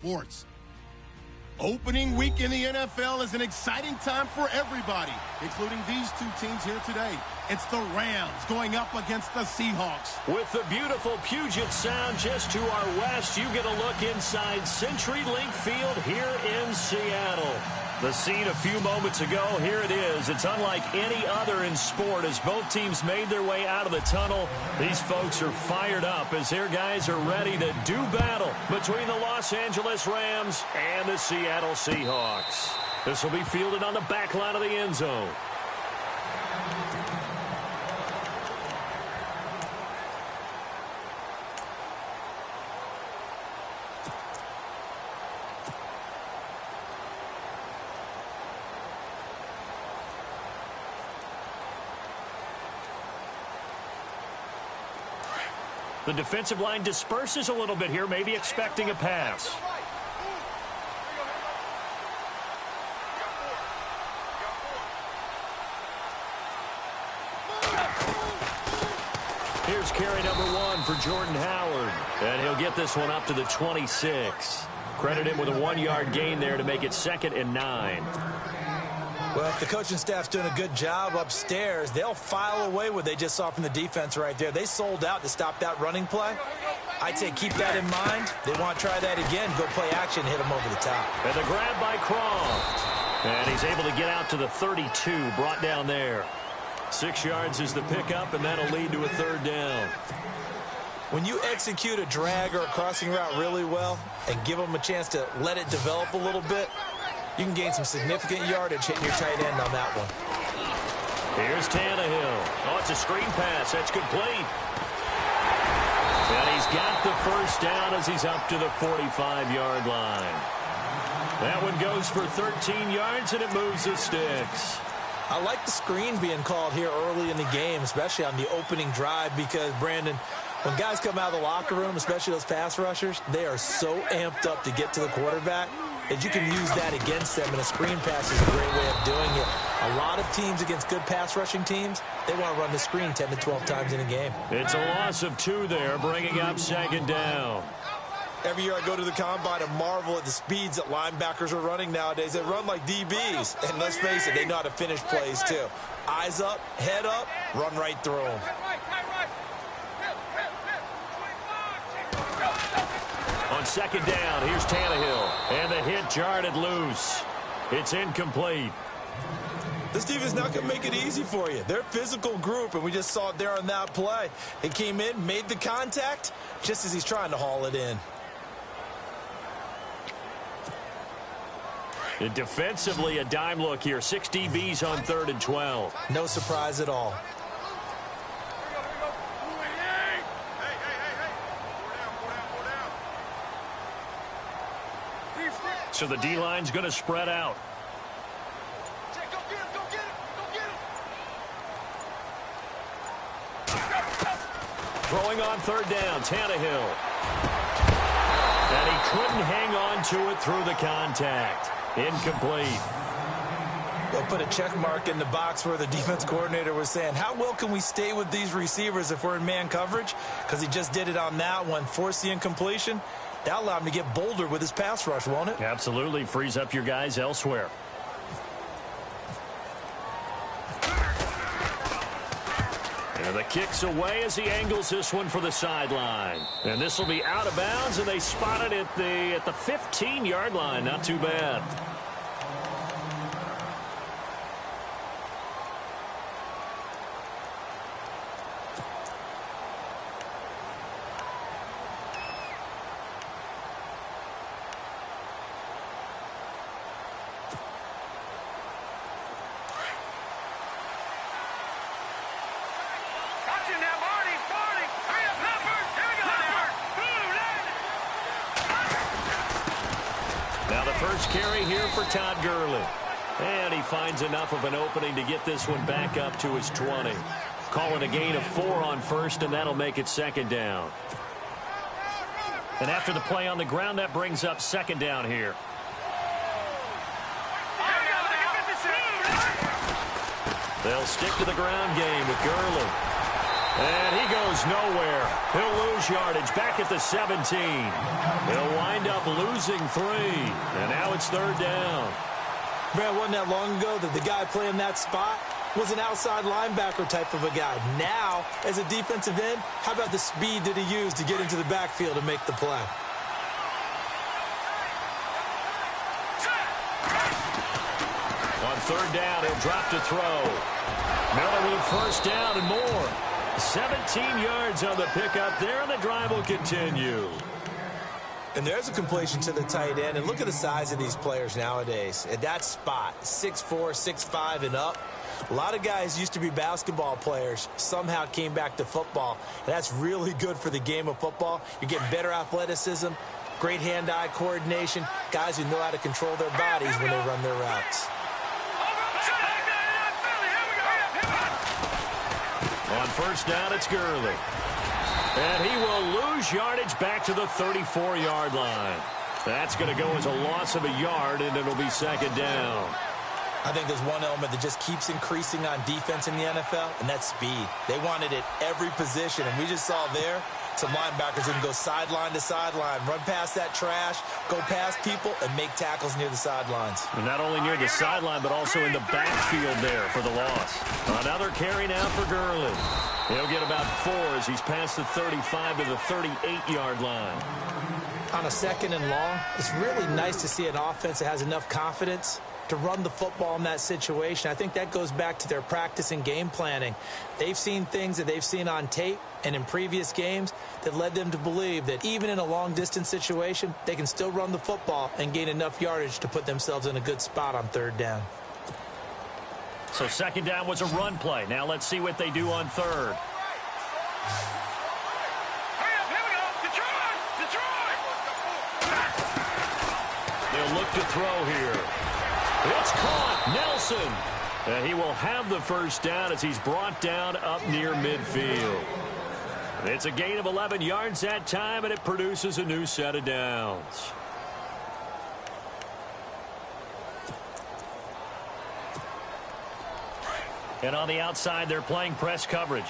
sports. Opening week in the NFL is an exciting time for everybody, including these two teams here today. It's the Rams going up against the Seahawks. With the beautiful Puget Sound just to our west, you get a look inside CenturyLink Field here in Seattle. The scene a few moments ago, here it is. It's unlike any other in sport as both teams made their way out of the tunnel. These folks are fired up as their guys are ready to do battle between the Los Angeles Rams and the Seattle Seahawks. This will be fielded on the back line of the end zone. The defensive line disperses a little bit here, maybe expecting a pass. Here's carry number 1 for Jordan Howard. And he'll get this one up to the 26. Credit him with a 1-yard gain there to make it 2nd and 9. Well, if the coaching staff's doing a good job upstairs, they'll file away what they just saw from the defense right there. They sold out to stop that running play. I'd say keep that in mind. They want to try that again, go play action, hit them over the top. And the grab by Croft. And he's able to get out to the 32, brought down there. 6 yards is the pickup, and that'll lead to a 3rd down. When you execute a drag or a crossing route really well and give them a chance to let it develop a little bit, you can gain some significant yardage hitting your tight end on that one. Here's Tannehill. Oh, it's a screen pass. That's complete. And he's got the 1st down as he's up to the 45-yard line. That one goes for 13 yards, and it moves the sticks. I like the screen being called here early in the game, especially on the opening drive, because, Brandon, when guys come out of the locker room, especially those pass rushers, they are so amped up to get to the quarterback that you can use that against them, and a screen pass is a great way of doing it. A lot of teams against good pass rushing teams, they want to run the screen 10 to 12 times in a game. It's a loss of 2 there, bringing up 2nd down. Every year I go to the combine and marvel at the speeds that linebackers are running nowadays. They run like DBs, and let's face it, they know how to finish plays too. Eyes up, head up, run right through them. On 2nd down, here's Tannehill. And the hit jarred loose. It's incomplete. This defense not going to make it easy for you. They're a physical group, and we just saw it there on that play. It came in, made the contact, just as he's trying to haul it in. And defensively, a dime look here. 6 DBs on 3rd and 12. No surprise at all. So the D-line's going to spread out. Throwing on 3rd down, Tannehill. And he couldn't hang on to it through the contact. Incomplete. They'll put a check mark in the box where the defense coordinator was saying, how well can we stay with these receivers if we're in man coverage? Because he just did it on that one, forced the incompletion. That'll allow him to get bolder with his pass rush, won't it? Absolutely. Frees up your guys elsewhere. And the kick's away as he angles this one for the sideline. And this will be out of bounds, and they spot it at the 15-yard line. Not too bad. First carry here for Todd Gurley. And he finds enough of an opening to get this one back up to his 20. Calling a gain of 4 on 1st, and that'll make it 2nd down. And after the play on the ground, that brings up 2nd down here. They'll stick to the ground game with Gurley. And he goes nowhere. He'll lose yardage back at the 17. He'll wind up losing 3. And now it's third down. Man, wasn't that long ago that the guy playing that spot was an outside linebacker type of a guy. Now, as a defensive end, how about the speed that he used to get into the backfield and make the play? On third down, he'll drop to throw. Miller with first down and more. 17 yards on the pickup there, and the drive will continue. And there's a completion to the tight end. And look at the size of these players nowadays. At that spot, 6'4", 6'5", and up. A lot of guys used to be basketball players, somehow came back to football. And that's really good for the game of football. You're getting better athleticism, great hand-eye coordination, guys who know how to control their bodies when they run their routes. On first down, it's Gurley. And he will lose yardage back to the 34-yard line. That's going to go as a loss of a yard, and it'll be second down. I think there's one element that just keeps increasing on defense in the NFL, and that's speed. They want it at every position, and we just saw there some linebackers who can go sideline to sideline, run past that trash, go past people, and make tackles near the sidelines. And not only near the sideline, but also in the backfield there for the loss. Another carry now for Gurley. He'll get about 4 as he's past the 35 to the 38-yard line. On a second and long, it's really nice to see an offense that has enough confidence to run the football in that situation. I think that goes back to their practice and game planning. They've seen things that they've seen on tape and in previous games that led them to believe that even in a long-distance situation, they can still run the football and gain enough yardage to put themselves in a good spot on third down. So second down was a run play. Now let's see what they do on third. They'll look to throw here. It's caught. Nelson. And he will have the first down as he's brought down up near midfield. It's a gain of 11 yards that time, and it produces a new set of downs. And on the outside, they're playing press coverage.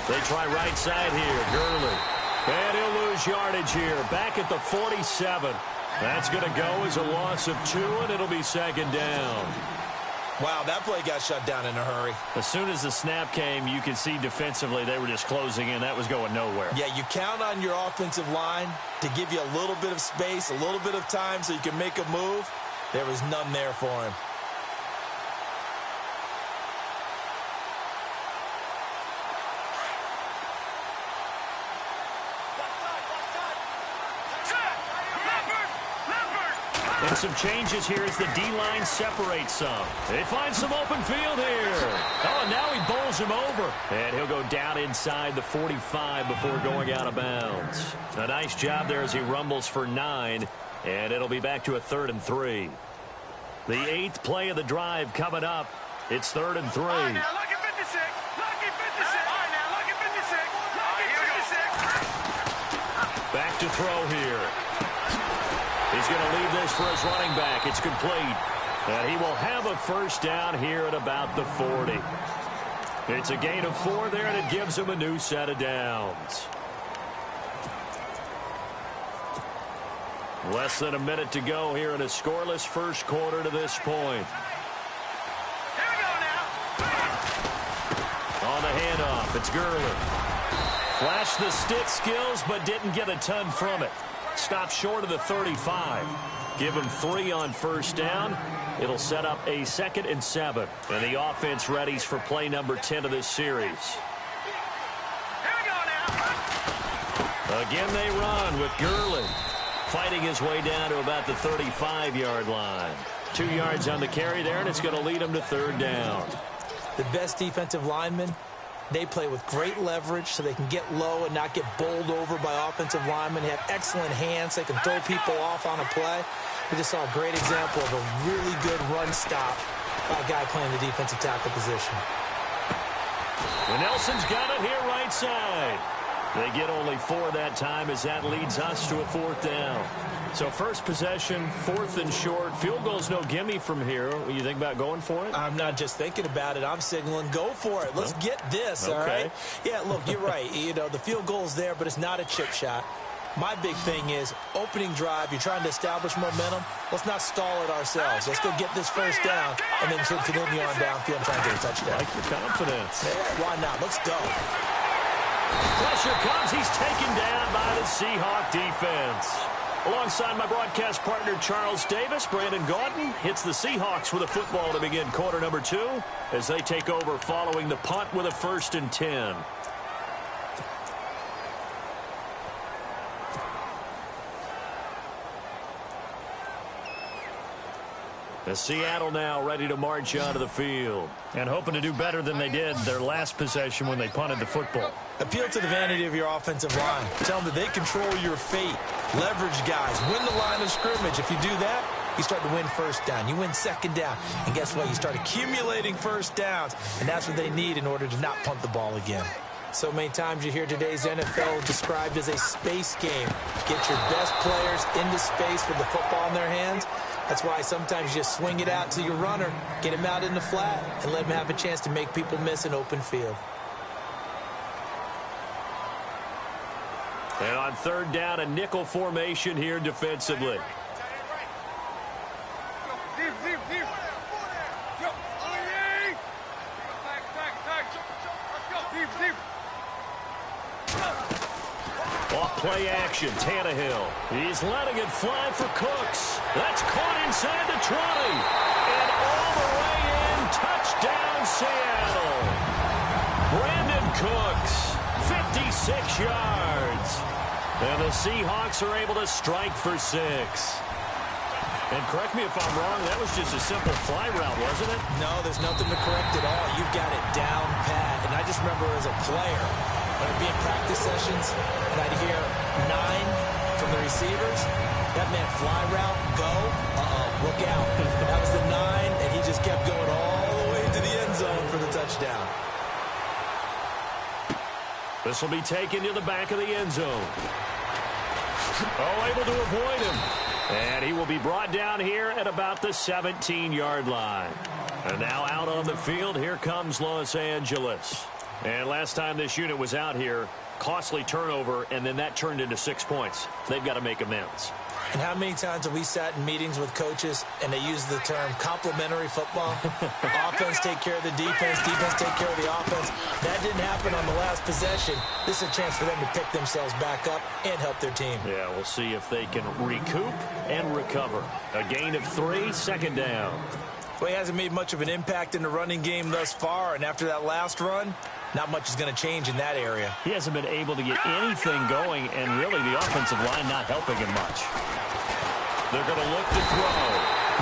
They try right side here. Gurley. And he'll lose yardage here. Back at the 47. That's going to go as a loss of 2, and it'll be second down. Wow, that play got shut down in a hurry. As soon as the snap came, you could see defensively they were just closing in. That was going nowhere. Yeah, you count on your offensive line to give you a little bit of space, a little bit of time so you can make a move. There was none there for him. And some changes here as the D-line separates some. They find some open field here. Oh, and now he bowls him over. And he'll go down inside the 45 before going out of bounds. A nice job there as he rumbles for 9. And it'll be back to a 3rd and 3. The 8th play of the drive coming up. It's 3rd and 3. All right, now look at 56. Look at 56. All right, now look at 56. Look at 56. Back to throw here. He's going to leave this for his running back. It's complete. And he will have a first down here at about the 40. It's a gain of 4 there, and it gives him a new set of downs. Less than a minute to go here in a scoreless first quarter to this point. Here we go now. On the handoff, it's Gurley. Flashed the stick skills, but didn't get a ton from it. Stopped short of the 35. Give him 3 on first down. It'll set up a 2nd and 7. And the offense readies for play number 10 of this series. Here we go now. Again, they run with Gurley. Fighting his way down to about the 35-yard line. 2 yards on the carry there, and it's going to lead him to 3rd down. The best defensive linemen, they play with great leverage so they can get low and not get bowled over by offensive linemen. They have excellent hands. They can throw people off on a play. We just saw a great example of a really good run stop by a guy playing the defensive tackle position. And Nelson's got it here right side. They get only 4 that time as that leads us to a 4th down. So first possession, 4th and short. Field goal's no gimme from here. You think about going for it? I'm not just thinking about it. I'm signaling go for it. Let's get this, all right? Yeah, look, you're right. You know, the field goal's there, but it's not a chip shot. My big thing is opening drive. You're trying to establish momentum. Let's not stall it ourselves. Let's go get this first down and then continue on downfield and try and get a touchdown. Like your confidence. Yeah, why not? Let's go. Pressure comes. He's taken down by the Seahawk defense. Alongside my broadcast partner, Charles Davis, Brandon Gaudin hits the Seahawks with a football to begin quarter number 2 as they take over following the punt with a 1st and 10. As Seattle now ready to march onto the field and hoping to do better than they did their last possession when they punted the football. Appeal to the vanity of your offensive line. Tell them that they control your fate. Leverage guys. Win the line of scrimmage. If you do that, you start to win first down. You win second down. And guess what? You start accumulating first downs. And that's what they need in order to not punt the ball again. So many times you hear today's NFL described as a space game. Get your best players into space with the football in their hands. That's why sometimes you just swing it out to your runner, get him out in the flat, and let him have a chance to make people miss an open field. And on 3rd down, a nickel formation here defensively. Off play action, Tannehill. He's letting it fly for Cooks. That's caught inside the 20. And all the way in, touchdown Seattle. Brandon Cooks, 56 yards. And the Seahawks are able to strike for 6. And correct me if I'm wrong, that was just a simple fly route, wasn't it? No, there's nothing to correct at all. You've got it down pat. And I just remember as a player, when I'd be in practice sessions, and I'd hear 9 from the receivers, that meant fly route, go, look out. That was the 9, and he just kept going all the way to the end zone for the touchdown. This will be taken to the back of the end zone. Oh, able to avoid him. And he will be brought down here at about the 17-yard line. And now out on the field, here comes Los Angeles. And last time this unit was out here, costly turnover, and then that turned into 6 points. They've got to make amends. And how many times have we sat in meetings with coaches and they use the term complementary football? Offense take care of the defense, defense take care of the offense. That didn't happen on the last possession. This is a chance for them to pick themselves back up and help their team. Yeah, we'll see if they can recoup and recover. A gain of 3, 2nd down. Well, he hasn't made much of an impact in the running game thus far, and after that last run, not much is going to change in that area. He hasn't been able to get anything going, and really the offensive line not helping him much. They're going to look to throw.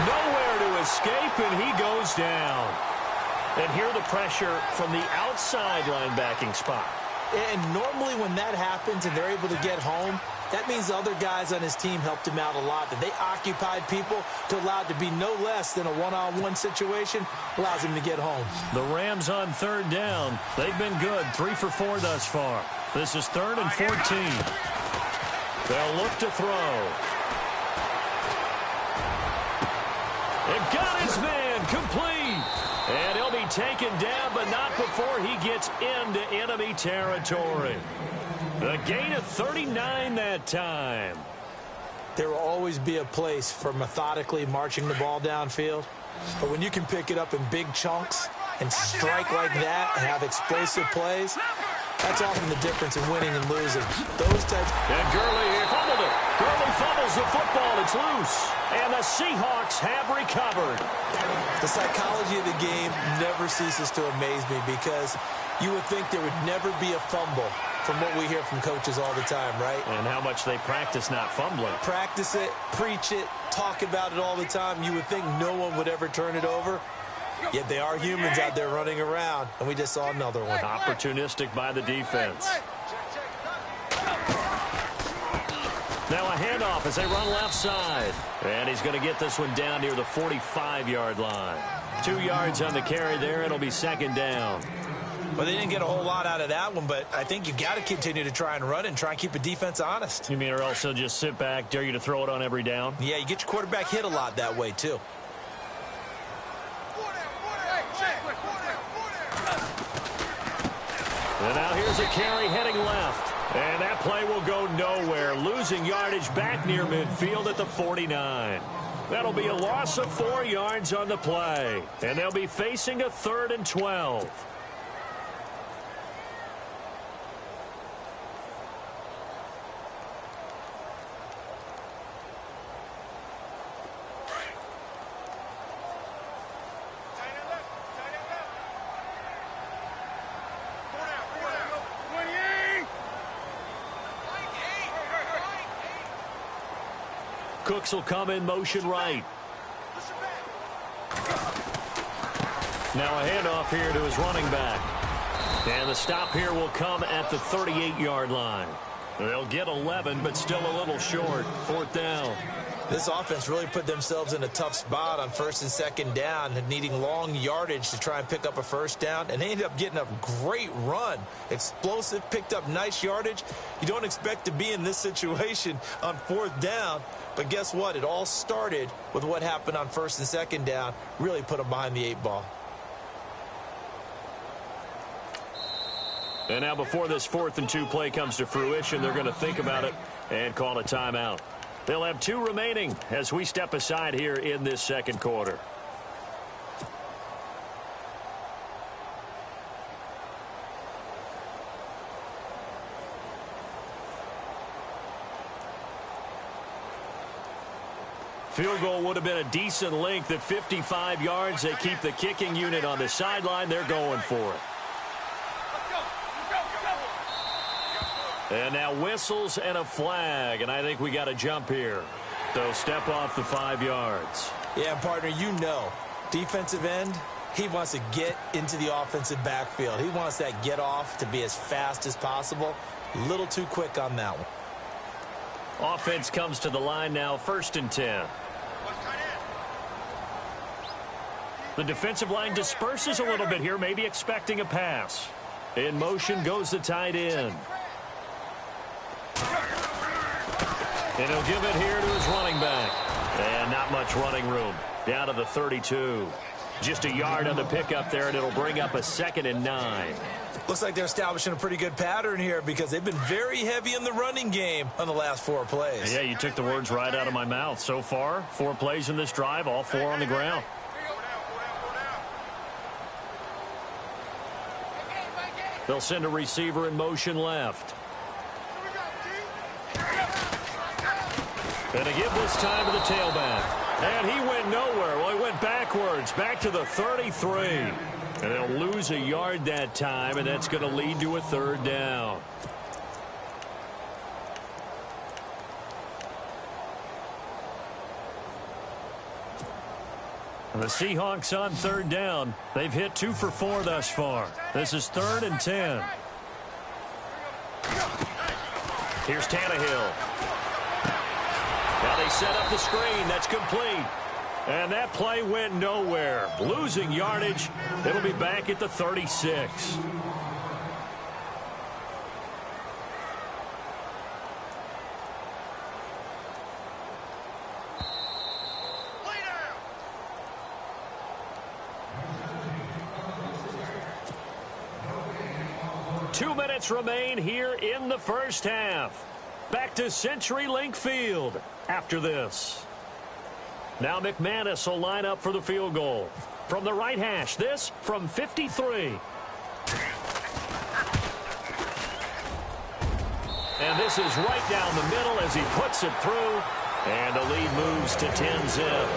Nowhere to escape, and he goes down. And here the pressure from the outside linebacking spot. And normally when that happens and they're able to get home, that means the other guys on his team helped him out a lot. That they occupied people to allow it to be no less than a one-on-one situation allows him to get home. The Rams on 3rd down. They've been good, 3 for 4 thus far. This is 3rd and 14. They'll look to throw. And got his man complete. And he'll be taken down, but not before he gets into enemy territory. A gain of 39 that time. There will always be a place for methodically marching the ball downfield. But when you can pick it up in big chunks and strike like that and have explosive plays, that's often the difference in winning and losing. Those types. And Gurley fumbled it. Gurley fumbles the football. It's loose. And the Seahawks have recovered. The psychology of the game never ceases to amaze me because you would think there would never be a fumble from what we hear from coaches all the time, right? And how much they practice not fumbling. Practice it, preach it, talk about it all the time. You would think no one would ever turn it over. Yet they are humans out there running around, and we just saw another one. Opportunistic by the defense. Now a handoff as they run left side. And he's going to get this one down near the 45-yard line. 2 yards on the carry there. It'll be 2nd down. Well, they didn't get a whole lot out of that one, but I think you've got to continue to try and run and try and keep a defense honest. You mean or else they'll just sit back, dare you to throw it on every down? Yeah, you get your quarterback hit a lot that way, too. And now here's a carry heading left. And that play will go nowhere, losing yardage back near midfield at the 49. That'll be a loss of 4 yards on the play. And they'll be facing a 3rd and 12. Cooks will come in motion right. Now a handoff here to his running back. And the stop here will come at the 38-yard line. They'll get 11, but still a little short. 4th down. This offense really put themselves in a tough spot on 1st and 2nd down, needing long yardage to try and pick up a 1st down, and they ended up getting a great run. Explosive, picked up nice yardage. You don't expect to be in this situation on 4th down, but guess what? It all started with what happened on 1st and 2nd down. Really put them behind the 8 ball. And now before this 4th and 2 play comes to fruition, they're going to think about it and call a timeout. They'll have 2 remaining as we step aside here in this 2nd quarter. Field goal would have been a decent length at 55 yards. They keep the kicking unit on the sideline. They're going for it. And now whistles and a flag, and I think we got a jump here. So step off the 5 yards. Yeah, partner, you know, defensive end, he wants to get into the offensive backfield. He wants that get off to be as fast as possible. A little too quick on that one. Offense comes to the line now, 1st and 10. The defensive line disperses a little bit here, maybe expecting a pass. In motion goes the tight end. And he'll give it here to his running back. And not much running room. Down to the 32. Just a yard on the pickup there, and it'll bring up a 2nd and 9. Looks like they're establishing a pretty good pattern here because they've been very heavy in the running game on the last 4 plays. Yeah, you took the words right out of my mouth. So far, 4 plays in this drive, all 4 on the ground. They'll send a receiver in motion left. And a give this time to the tailback. And he went nowhere. Well, he went backwards, back to the 33. And they'll lose a yard that time, and that's going to lead to a 3rd down. And the Seahawks on 3rd down. They've hit 2 for 4 thus far. This is 3rd and 10. Here's Tannehill. Now they set up the screen. That's complete. And that play went nowhere. Losing yardage. It'll be back at the 36. Two minutes remain here in the 1st half. Back to CenturyLink Field after this. Now McManus will line up for the field goal. From the right hash, this from 53. And this is right down the middle as he puts it through. And the lead moves to 10-zip.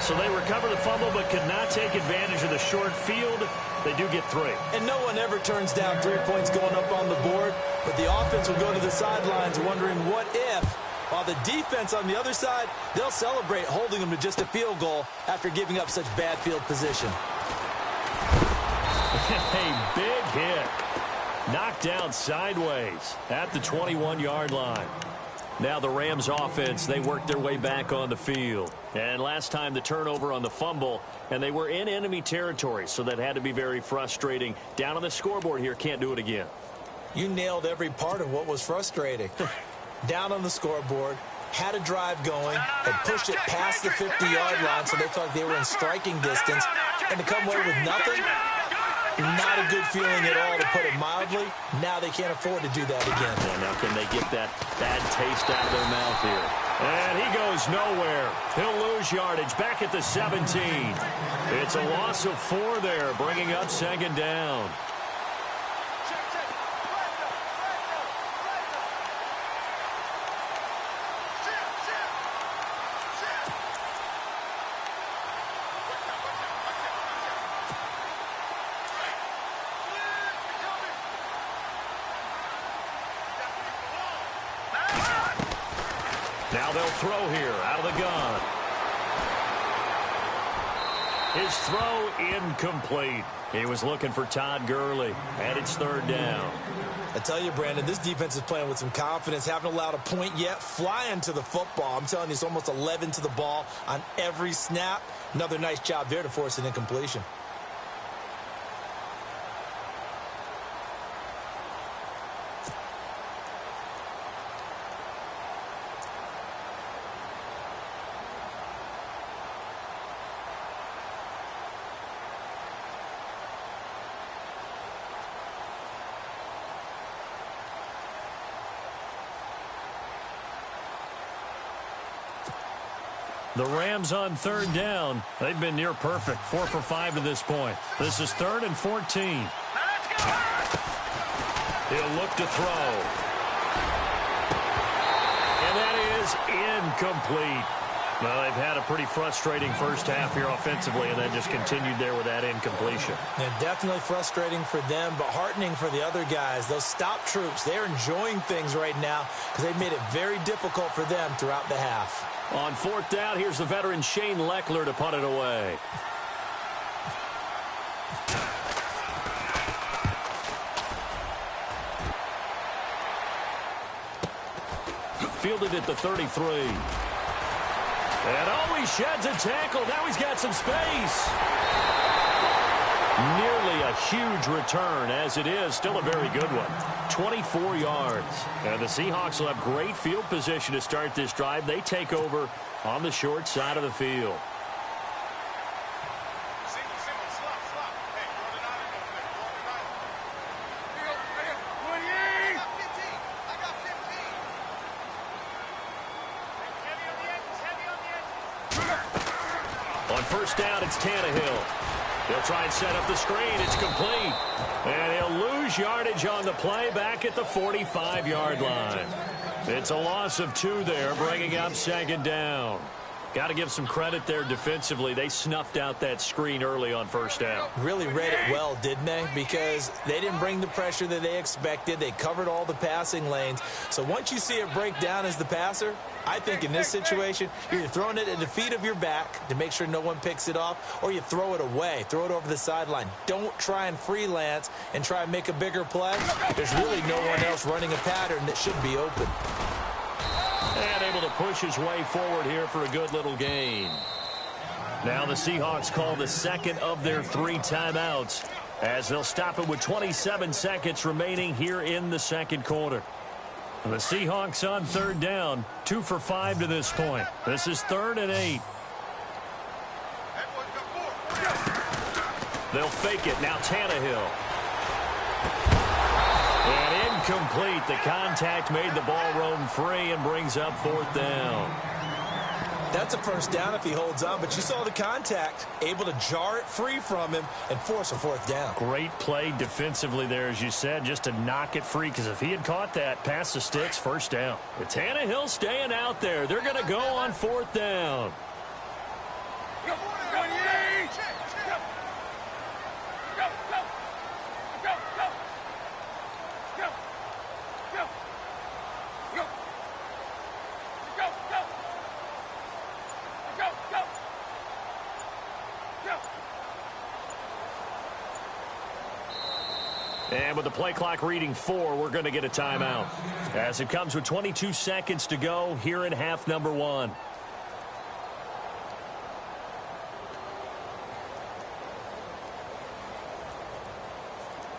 So they recover the fumble but could not take advantage of the short field. They do get 3. And no one ever turns down 3 points going up on the board. But the offense will go to the sidelines wondering what if. While the defense on the other side, they'll celebrate holding them to just a field goal after giving up such bad field position. A big hit. Knocked down sideways at the 21-yard line. Now the Rams offense, they worked their way back on the field. And last time the turnover on the fumble, and they were in enemy territory, so that had to be very frustrating. Down on the scoreboard here, can't do it again. You nailed every part of what was frustrating. Down on the scoreboard, had a drive going, had pushed it past the 50-yard line, so they thought they were in striking distance, and to come away with nothing, not a good feeling at all, to put it mildly. Now they can't afford to do that again. Yeah, now can they get that bad taste out of their mouth here? And he goes nowhere. He'll lose yardage back at the 17. It's a loss of 4 there, bringing up second down. Now they'll throw here out of the gun. His throw incomplete. He was looking for Todd Gurley, and it's third down. I tell you, Brandon, this defense is playing with some confidence. Haven't allowed a point yet. Flying to the football. I'm telling you, it's almost 11 to the ball on every snap. Another nice job there to force an incompletion. The Rams on third down. They've been near perfect. 4 for 5 to this point. This is 3rd and 14. He'll look to throw. And that is incomplete. Well, they've had a pretty frustrating first half here offensively, and then just continued there with that incompletion. Yeah, definitely frustrating for them, but heartening for the other guys. Those stop troops, they're enjoying things right now because they've made it very difficult for them throughout the half. On 4th down, here's the veteran Shane Leckler to punt it away. Fielded at the 33. And he sheds a tackle. Now he's got some space. Nearly a huge return, as it is. Still a very good one. 24 yards. And the Seahawks will have great field position to start this drive. They take over on the short side of the field. On first down, it's Tannehill. He'll try and set up the screen. It's complete. And he'll lose yardage on the play back at the 45-yard line. It's a loss of 2 there, bringing up second down. Got to give some credit there defensively. They snuffed out that screen early on first down. Really read it well, didn't they? Because they didn't bring the pressure that they expected. They covered all the passing lanes. So once you see it break down as the passer, I think in this situation, you're either throwing it at the feet of your back to make sure no one picks it off, or you throw it away, throw it over the sideline. Don't try and freelance and try and make a bigger play. There's really no one else running a pattern that should be open. And able to push his way forward here for a good little gain. Now the Seahawks call the second of their 3 timeouts as they'll stop it with 27 seconds remaining here in the second quarter. The Seahawks on third down, 2 for 5 to this point. This is 3rd and 8. They'll fake it. Now Tannehill. And incomplete. The contact made the ball roam free and brings up 4th down. That's a first down if he holds on, but you saw the contact, able to jar it free from him and force a 4th down. Great play defensively there, as you said, just to knock it free, because if he had caught that, past the sticks, first down. But Tannehill staying out there. They're going to go on 4th down. And with the play clock reading 4, we're going to get a timeout. As it comes with 22 seconds to go here in half number 1.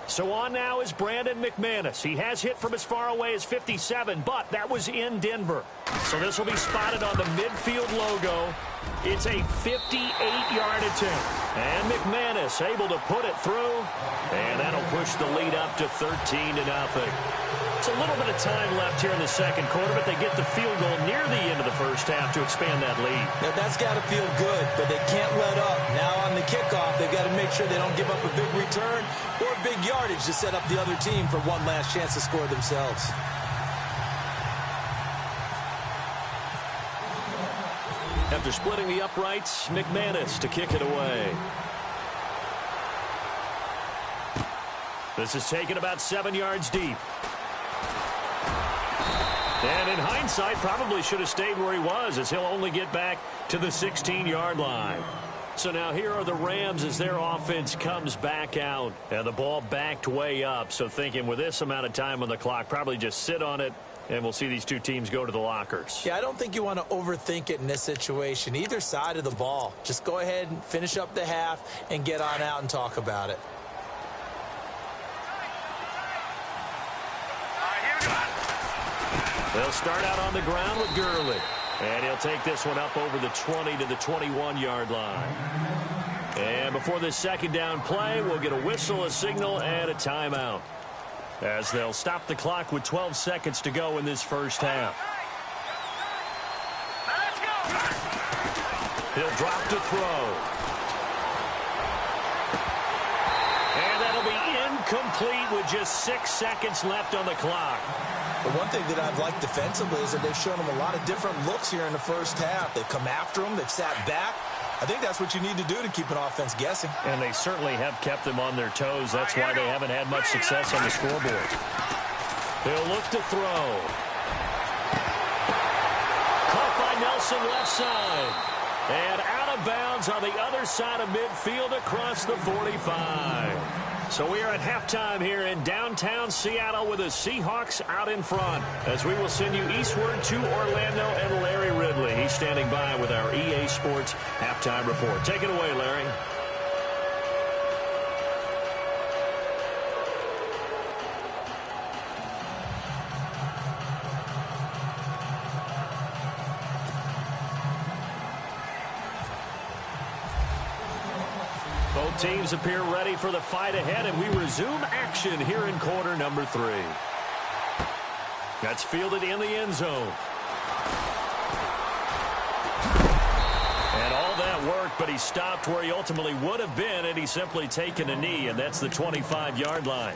So on now is Brandon McManus. He has hit from as far away as 57, but that was in Denver. So this will be spotted on the midfield logo. It's a 58-yard attempt. And McManus able to put it through. And that'll push the lead up to 13-0. It's a little bit of time left here in the second quarter, but they get the field goal near the end of the first half to expand that lead. Now, that's got to feel good, but they can't let up. Now on the kickoff, they've got to make sure they don't give up a big return or big yardage to set up the other team for one last chance to score themselves. After splitting the uprights, McManus to kick it away. This is taken about 7 yards deep. And in hindsight, probably should have stayed where he was, as he'll only get back to the 16-yard line. So now here are the Rams as their offense comes back out. And the ball backed way up. So thinking with this amount of time on the clock, probably just sit on it, and we'll see these two teams go to the lockers. Yeah, I don't think you want to overthink it in this situation. Either side of the ball. Just go ahead and finish up the half and get on out and talk about it. They'll start out on the ground with Gurley. And he'll take this one up over the 20 to the 21-yard line. And before this second down play, we'll get a whistle, a signal, and a timeout, as they'll stop the clock with 12 seconds to go in this first half. He'll drop to throw. And that'll be incomplete with just 6 seconds left on the clock. The one thing that I've liked defensively is that they've shown them a lot of different looks here in the first half. They've come after them. They've sat back. I think that's what you need to do to keep an offense guessing. And they certainly have kept them on their toes. That's why they haven't had much success on the scoreboard. He'll look to throw. Caught by Nelson left side. And out of bounds on the other side of midfield across the 45. So we are at halftime here in downtown Seattle with the Seahawks out in front, as we will send you eastward to Orlando and Larry Ridley. He's standing by with our EA Sports halftime report. Take it away, Larry. Both teams appear ready for the fight ahead, and we resume action here in quarter number 3. That's fielded in the end zone. And all that work, but he stopped where he ultimately would have been, and he's simply taken a knee, and that's the 25-yard line.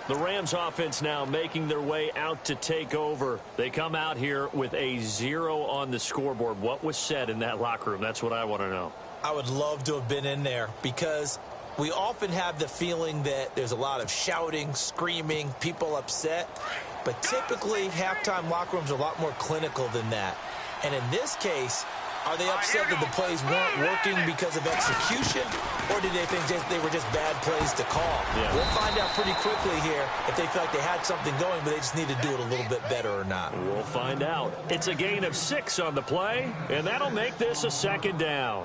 The Rams offense now making their way out to take over. They come out here with a 0 on the scoreboard. What was said in that locker room? That's what I want to know. I would love to have been in there, because we often have the feeling that there's a lot of shouting, screaming, people upset. But typically, halftime locker rooms are a lot more clinical than that. And in this case, are they upset that the plays weren't working because of execution, or did they think they were just bad plays to call? Yeah. We'll find out pretty quickly here if they feel like they had something going, but they just need to do it a little bit better or not. We'll find out. It's a gain of 6 on the play, and that'll make this a second down.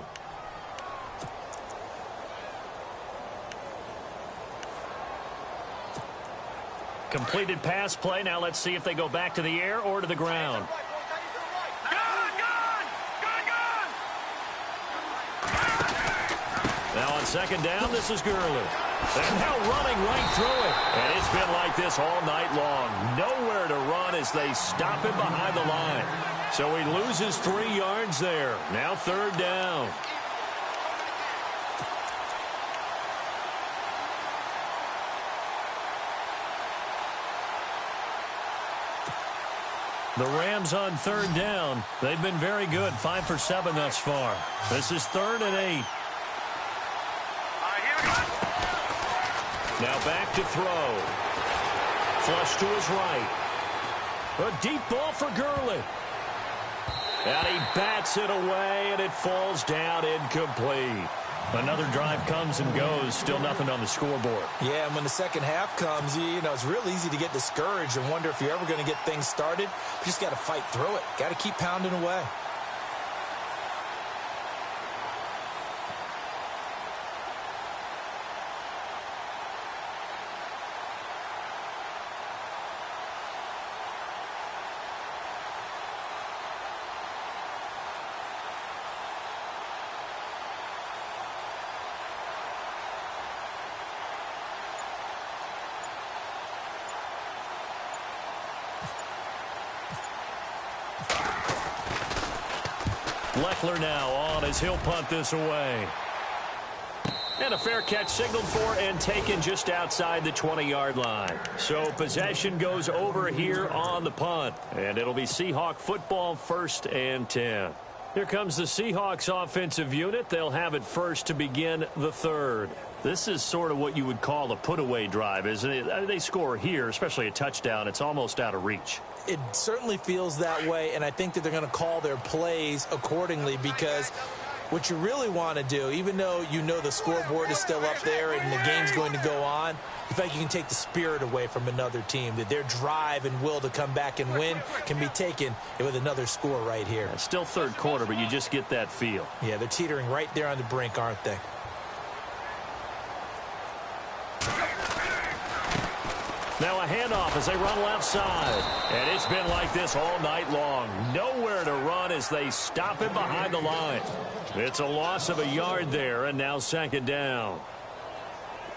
Completed pass play. Now let's see if they go back to the air or to the ground. Now on second down, this is Gurley. And now running right through it. And it's been like this all night long. Nowhere to run as they stop him behind the line. So he loses 3 yards there. Now third down. The Rams on third down. They've been very good. 5 for 7 thus far. This is 3rd and 8. Now back to throw. Flush to his right. A deep ball for Gurley. And he bats it away, and it falls down incomplete. Another drive comes and goes. Still nothing on the scoreboard. Yeah, and when the second half comes, you know, it's real easy to get discouraged and wonder if you're ever going to get things started. You just got to fight through it. Got to keep pounding away. Leckler now on as he'll punt this away. And a fair catch signaled for and taken just outside the 20-yard line. So possession goes over here on the punt. And it'll be Seahawk football, 1st and 10. Here comes the Seahawks offensive unit. They'll have it first to begin the third. This is sort of what you would call a put-away drive, isn't it? They score here, especially a touchdown. It's almost out of reach. It certainly feels that way, and I think that they're going to call their plays accordingly, because what you really want to do, even though you know the scoreboard is still up there and the game's going to go on, you feel like you can take the spirit away from another team, that their drive and will to come back and win can be taken with another score right here. It's still third quarter, but you just get that feel. Yeah, they're teetering right there on the brink, aren't they? Now a handoff as they run left side. And it's been like this all night long. Nowhere to run as they stop him behind the line. It's a loss of a yard there, and now 2nd down.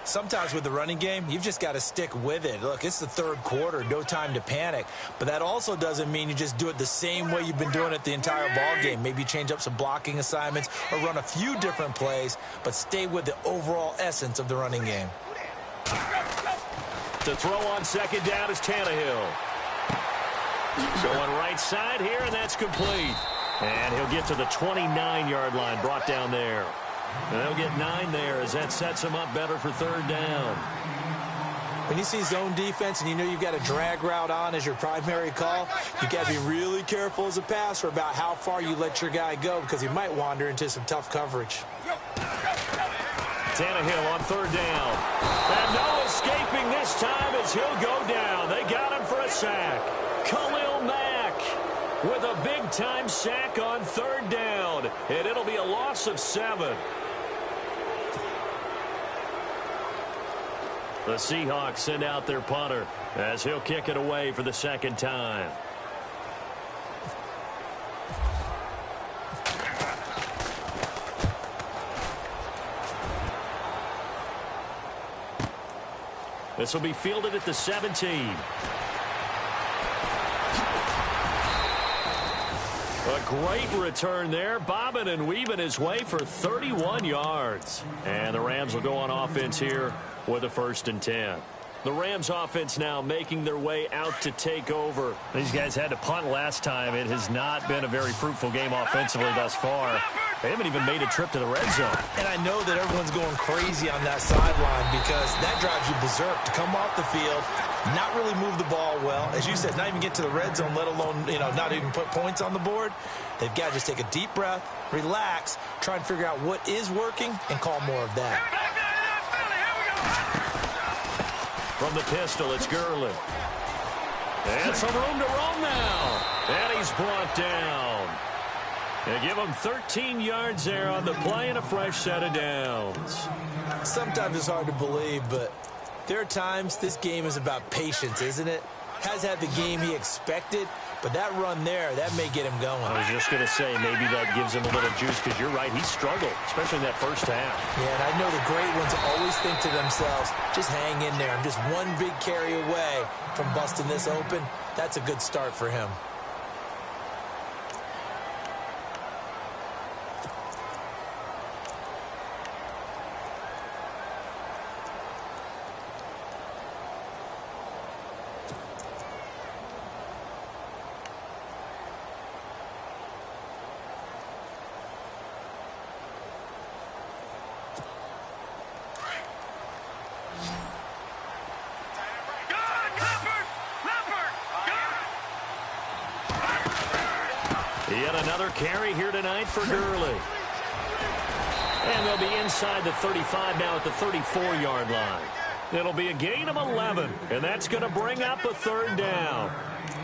Sometimes with the running game, you've just got to stick with it. Look, it's the third quarter, no time to panic. But that also doesn't mean you just do it the same way you've been doing it the entire ball game. Maybe change up some blocking assignments or run a few different plays, but stay with the overall essence of the running game. To throw on 2nd down is Tannehill. Going right side here, and that's complete. And he'll get to the 29-yard line, brought down there. And they'll get 9 there as that sets him up better for 3rd down. When you see zone defense and you know you've got a drag route on as your primary call, you've got to be really careful as a passer about how far you let your guy go, because he might wander into some tough coverage. Tannehill on 3rd down. And no escaping this time as he'll go down. They got him for a sack. Khalil Mack with a big-time sack on 3rd down. And it'll be a loss of 7. The Seahawks send out their punter as he'll kick it away for the 2nd time. This will be fielded at the 17. A great return there, bobbing and weaving his way for 31 yards. And the Rams will go on offense here with a 1st and 10. The Rams offense now making their way out to take over. These guys had to punt last time. It has not been a very fruitful game offensively thus far. They haven't even made a trip to the red zone. And I know that everyone's going crazy on that sideline, because that drives you berserk to come off the field, not really move the ball well. As you said, not even get to the red zone, let alone, not even put points on the board. They've got to just take a deep breath, relax, try and figure out what is working, and call more of that. From the pistol, it's Gurley. And some room to roam now. And he's brought down. They give him 13 yards there on the play and a fresh set of downs. Sometimes it's hard to believe, but there are times this game is about patience, isn't it? Has had the game he expected, but that run there, that may get him going. I was just going to say, maybe that gives him a little juice, because you're right, he struggled, especially in that first half. Yeah, and I know the great ones always think to themselves, just hang in there. I'm just one big carry away from busting this open. That's a good start for him. Yet another carry here tonight for Gurley. And they'll be inside the 35 now at the 34-yard line. It'll be a gain of 11, and that's going to bring up a third down.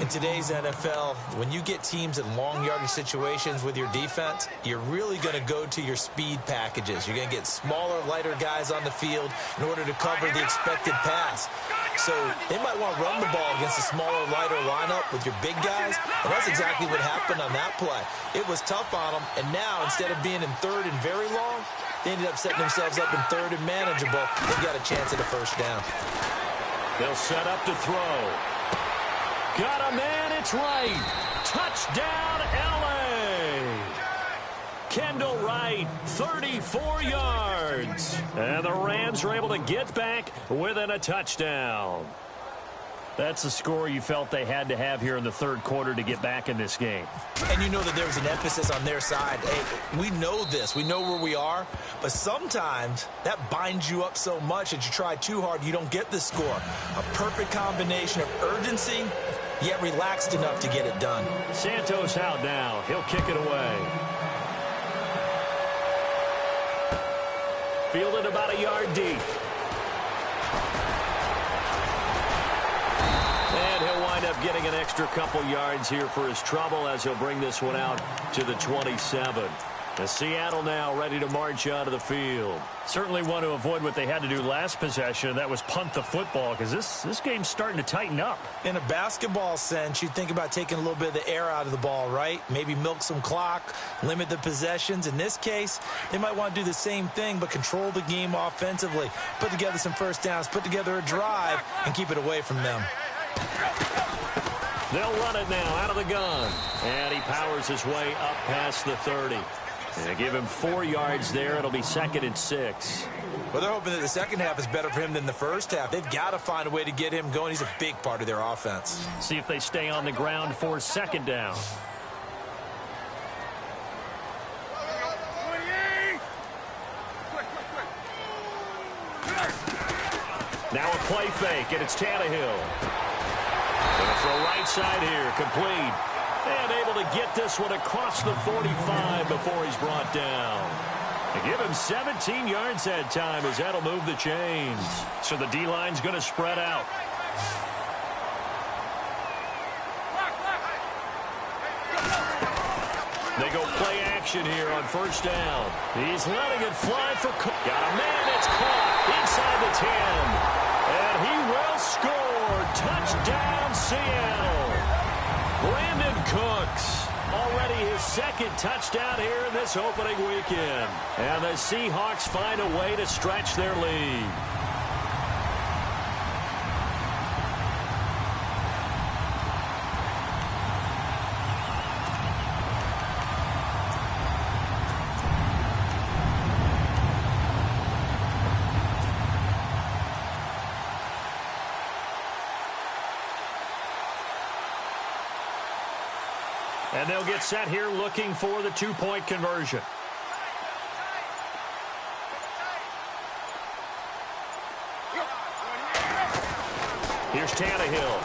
In today's NFL, when you get teams in long yardage situations with your defense, you're really going to go to your speed packages. You're going to get smaller, lighter guys on the field in order to cover the expected pass. So they might want to run the ball against a smaller, lighter lineup with your big guys, and that's exactly what happened on that play. It was tough on them, and now instead of being in third and very long, they ended up setting themselves up in third and manageable. They've got a chance at a first down. They'll set up to throw. Got a man, it's right. Touchdown, L.A. Kendall Wright, 34 yards. And the Rams are able to get back within a touchdown. That's the score you felt they had to have here in the third quarter to get back in this game. And you know that there was an emphasis on their side. Hey, we know this. We know where we are. But sometimes that binds you up so much that you try too hard, you don't get the score. A perfect combination of urgency, yet relaxed enough to get it done. Santos out now. He'll kick it away. Fielded about a yard deep. And he'll wind up getting an extra couple yards here for his trouble as he'll bring this one out to the 27. The Seattle now ready to march out of the field. Certainly want to avoid what they had to do last possession. That was punt the football, because this game's starting to tighten up. In a basketball sense, you think about taking a little bit of the air out of the ball, right? Maybe milk some clock, limit the possessions. In this case, they might want to do the same thing, but control the game offensively. Put together some first downs, put together a drive, and keep it away from them. They'll run it now out of the gun. And he powers his way up past the 30. And they give him 4 yards there. It'll be 2nd and 6. Well, they're hoping that the second half is better for him than the first half. They've got to find a way to get him going. He's a big part of their offense. See if they stay on the ground for 2nd down. Now a play fake, and it's Tannehill. Going for a right side here, complete. And able to get this one across the 45 before he's brought down. They give him 17 yards that time as that'll move the chains. So the D-line's going to spread out. They go play action here on first down. He's letting it fly for Cook. Got a man that's caught inside the 10. And he will score. Touchdown, Seattle. Brandon Cooks, already his 2nd touchdown here in this opening weekend. And the Seahawks find a way to stretch their lead. And they'll get set here looking for the 2-point conversion. Here's Tannehill.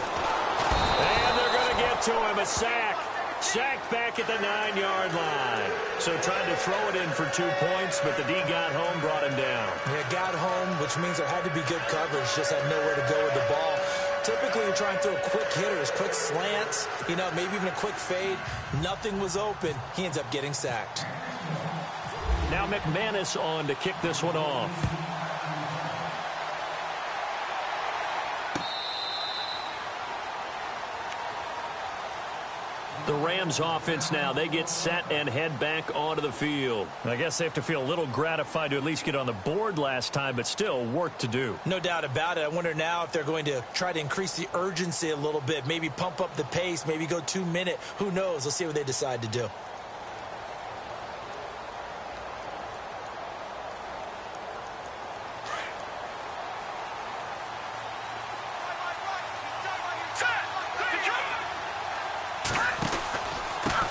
And they're going to get to him. A sack. Sacked back at the 9-yard line. So trying to throw it in for 2 points, but the D got home, brought him down. Yeah, got home, which means there had to be good coverage. Just had nowhere to go with the ball. Typically, you're trying to throw quick hitters, quick slants, maybe even a quick fade. Nothing was open. He ends up getting sacked. Now McManus on to kick this one off. The Rams offense now, they get set and head back onto the field. I guess they have to feel a little gratified to at least get on the board last time, but still work to do. No doubt about it. I wonder now if they're going to try to increase the urgency a little bit, maybe pump up the pace, maybe go 2-minute. Who knows? Let's see what they decide to do.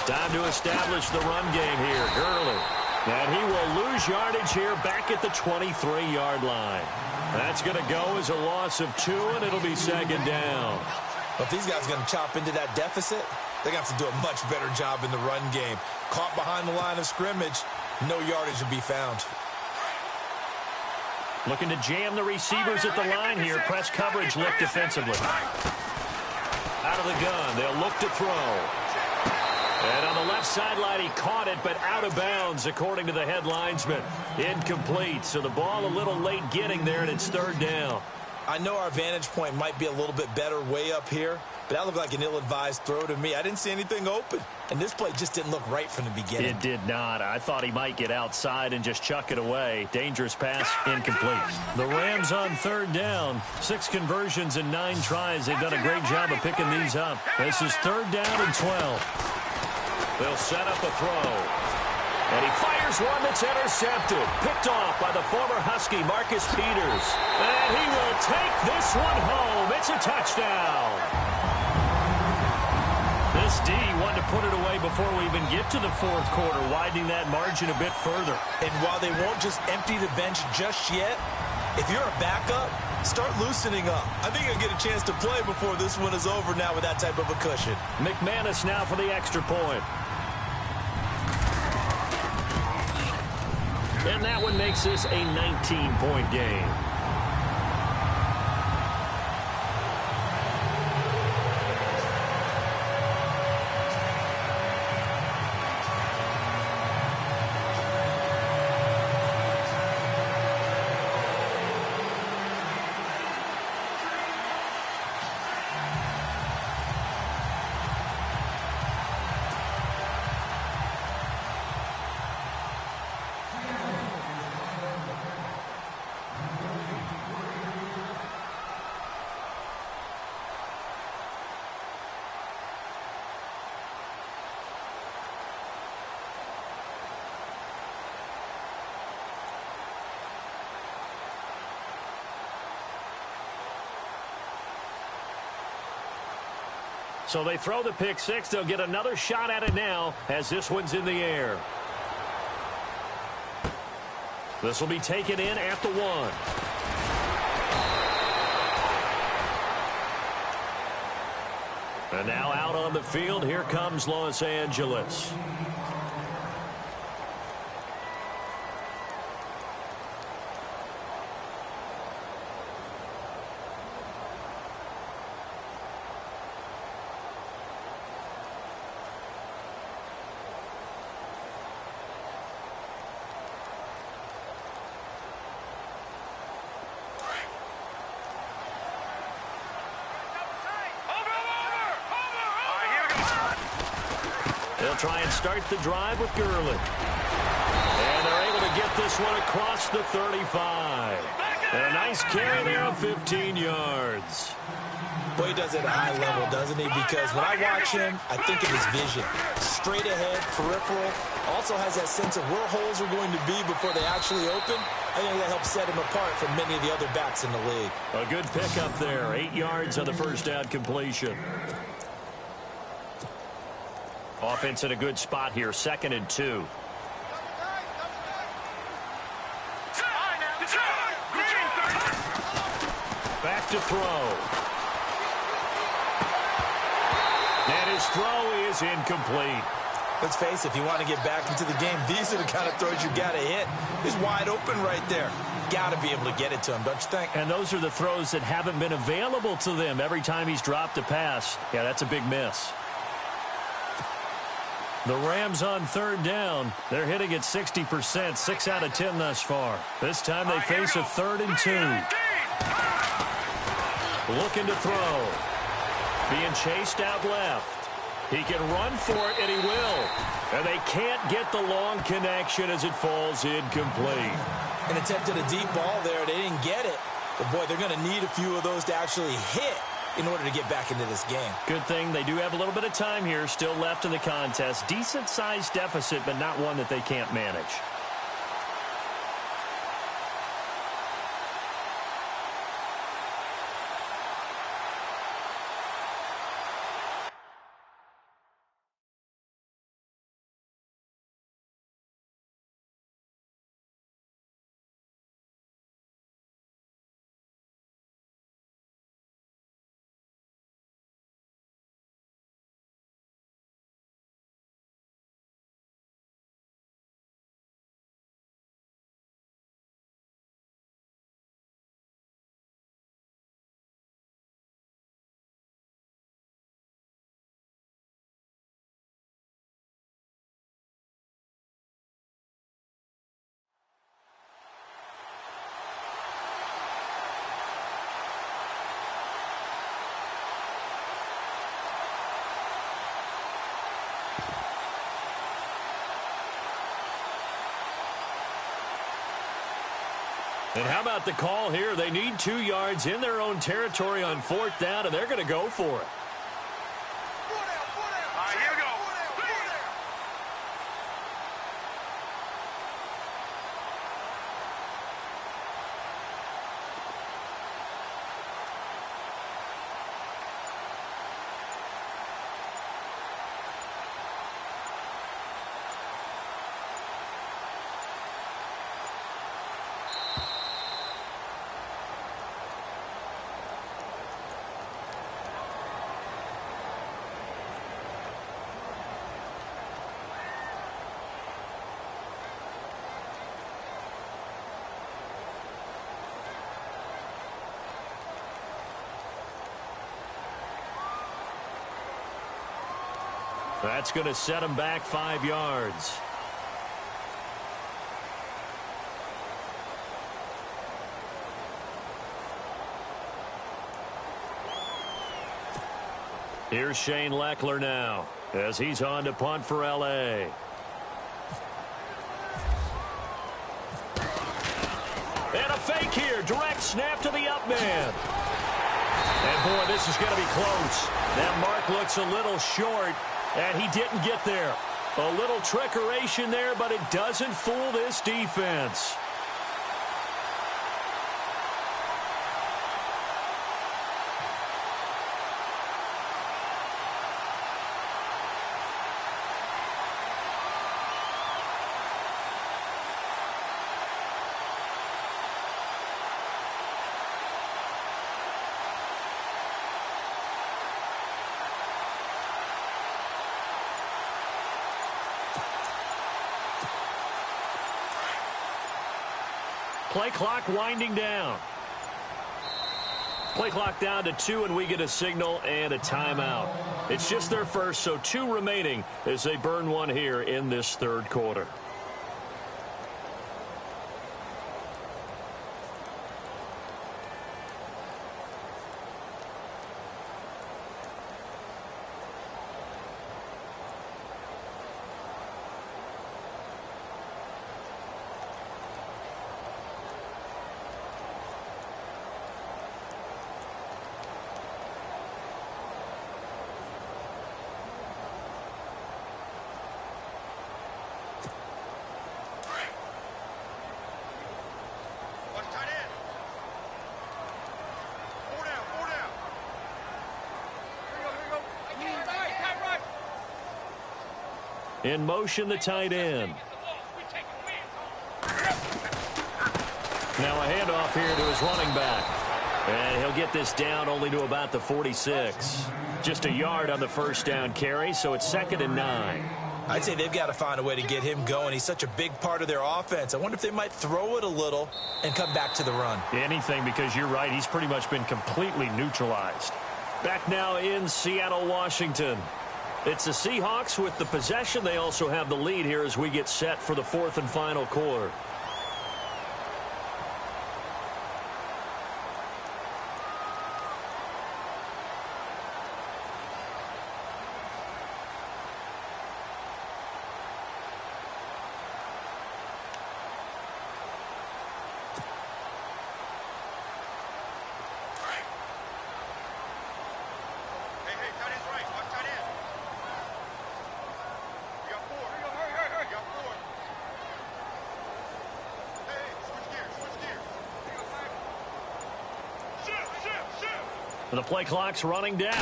Time to establish the run game here. Gurley. And he will lose yardage here back at the 23-yard line. That's going to go as a loss of 2, and it'll be 2nd down. Well, if these guys are going to chop into that deficit, they're going to have to do a much better job in the run game. Caught behind the line of scrimmage, no yardage to be found. Looking to jam the receivers at the line here. Press coverage look defensively. Out of the gun. They'll look to throw. And on the left sideline, he caught it, but out of bounds, according to the head linesman. Incomplete. So the ball a little late getting there, and it's third down. I know our vantage point might be a little bit better way up here, but that looked like an ill-advised throw to me. I didn't see anything open, and this play just didn't look right from the beginning. It did not. I thought he might get outside and just chuck it away. Dangerous pass, incomplete. The Rams on third down. 6 conversions in 9 tries. They've done a great job of picking these up. This is third down and 12. They'll set up a throw. And he fires one that's intercepted. Picked off by the former Husky, Marcus Peters. And he will take this one home. It's a touchdown. This D wanted to put it away before we even get to the fourth quarter, widening that margin a bit further. And while they won't just empty the bench just yet, if you're a backup, start loosening up. I think you'll get a chance to play before this one is over now with that type of a cushion. McManus now for the extra point. And that one makes this a 19-point game. So they throw the pick six. They'll get another shot at it now as this one's in the air. This will be taken in at the 1. And now out on the field, here comes Los Angeles. They'll try and start the drive with Gurley. And they're able to get this one across the 35. And a nice carry there of 15 yards. Boy, he does it at a high level, doesn't he? Because when I watch him, I think of his vision. Straight ahead, peripheral. Also has that sense of where holes are going to be before they actually open. I think that helps set him apart from many of the other backs in the league. A good pickup there. 8 yards on the first down completion. Offense in a good spot here. 2nd and 2. Back to throw. And his throw is incomplete. Let's face it, if you want to get back into the game, these are the kind of throws you got to hit. He's wide open right there. Got to be able to get it to him, don't you think? And those are the throws that haven't been available to them every time he's dropped a pass. Yeah, that's a big miss. The Rams on third down. They're hitting at 60%, 6 out of 10 thus far. This time they face a 3rd and 2. Looking to throw. Being chased out left. He can run for it, and he will. And they can't get the long connection as it falls incomplete. An attempt at a deep ball there. They didn't get it. But, boy, they're going to need a few of those to actually hit in order to get back into this game. Good thing they do have a little bit of time here still left in the contest. Decent-sized deficit, but not one that they can't manage. And how about the call here? They need 2 yards in their own territory on 4th down, and they're going to go for it. All right, here we go. That's going to set him back 5 yards. Here's Shane Leckler now as he's on to punt for L.A. And a fake here. Direct snap to the up man. And, boy, this is going to be close. That mark looks a little short, and he didn't get there. A little trickeration there, but it doesn't fool this defense. Play clock winding down. Play clock down to 2, and we get a signal and a timeout. It's just their first, so 2 remaining as they burn one here in this 3rd quarter. In motion, the tight end. Now a handoff here to his running back. And he'll get this down only to about the 46. Just a yard on the first down carry, so it's 2nd and 9. I'd say they've got to find a way to get him going. He's such a big part of their offense. I wonder if they might throw it a little and come back to the run. Anything, because you're right. He's pretty much been completely neutralized. Back now in Seattle, Washington. It's the Seahawks with the possession. They also have the lead here as we get set for the 4th and final quarter. The play clock's running down.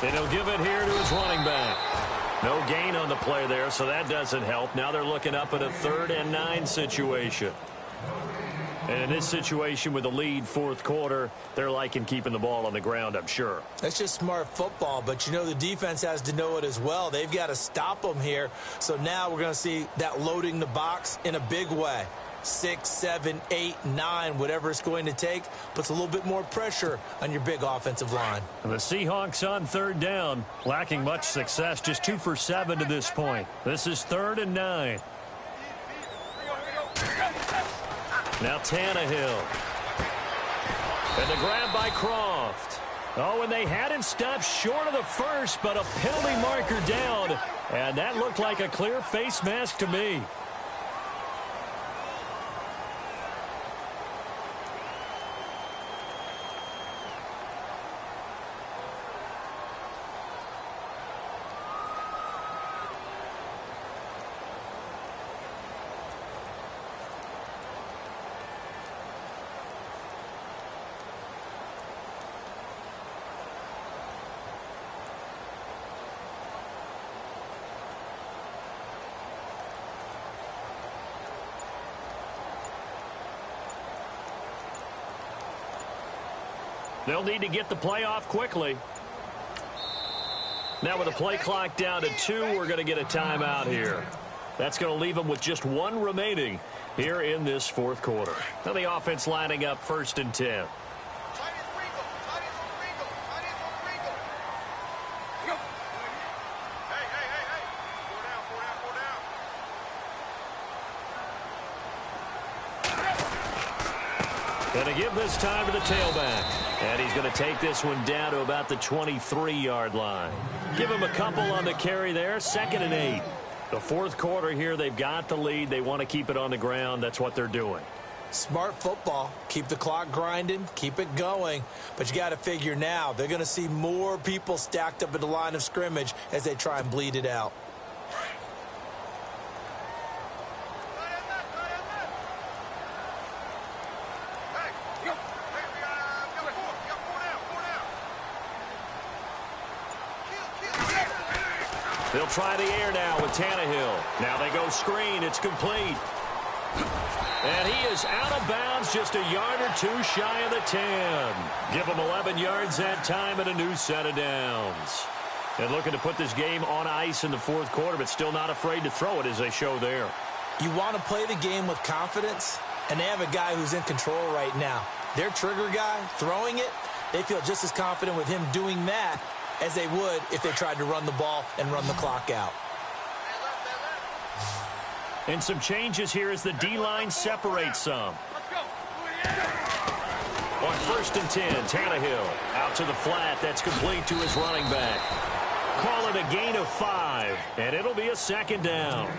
And he'll give it here to his running back. No gain on the play there, so that doesn't help. Now they're looking up at a 3rd and 9 situation. And in this situation with the lead 4th quarter, they're liking keeping the ball on the ground, I'm sure. That's just smart football, but you know the defense has to know it as well. They've got to stop them here. So now we're going to see that loading the box in a big way. 6, 7, 8, 9, whatever it's going to take, puts a little bit more pressure on your big offensive line. And the Seahawks on 3rd down, lacking much success, just 2 for 7 to this point. This is 3rd and 9. Now Tannehill. And the grab by Croft. Oh, and they had him stopped short of the first, but a penalty marker down. And that looked like a clear face mask to me. They'll need to get the play off quickly. Now with the play clock down to 2, we're going to get a timeout here. That's going to leave them with just 1 remaining here in this fourth quarter. Now the offense lining up 1st and 10. Going to give this time to the tailback. And he's going to take this one down to about the 23-yard line. Give him a couple on the carry there. 2nd and 8. The fourth quarter here, they've got the lead. They want to keep it on the ground. That's what they're doing. Smart football. Keep the clock grinding. Keep it going. But you got to figure now, they're going to see more people stacked up at the line of scrimmage as they try and bleed it out. They'll try the air now with Tannehill. Now they go screen. It's complete. And he is out of bounds, just a yard or 2 shy of the 10. Give him 11 yards that time and a new set of downs. And looking to put this game on ice in the fourth quarter, but still not afraid to throw it as they show there. You want to play the game with confidence, and they have a guy who's in control right now. Their trigger guy, throwing it, they feel just as confident with him doing that as they would if they tried to run the ball and run the clock out. And some changes here as the D-line separates some. On 1st and 10, Tannehill out to the flat. That's complete to his running back. Call it a gain of 5, and it'll be a 2nd down.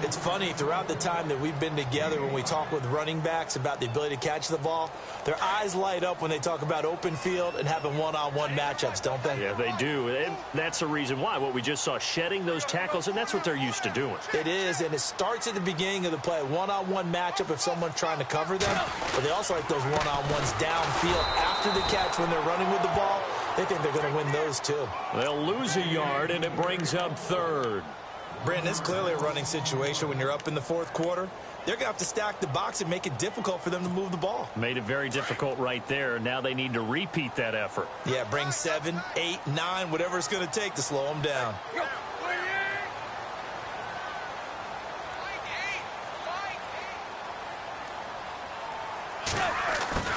It's funny, throughout the time that we've been together when we talk with running backs about the ability to catch the ball, their eyes light up when they talk about open field and having one-on-one matchups, don't they? Yeah, they do. And that's the reason why. What we just saw, shedding those tackles, and that's what they're used to doing. It is, and it starts at the beginning of the play. One-on-one matchup if someone's trying to cover them, but they also like those one-on-ones downfield after the catch when they're running with the ball. They think they're going to win those too. They'll lose a yard, and it brings up 3rd. Brandon, it's clearly a running situation when you're up in the fourth quarter. They're going to have to stack the box and make it difficult for them to move the ball. Made it very difficult right there. Now they need to repeat that effort. Yeah, bring 7, 8, 9, whatever it's going to take to slow them down.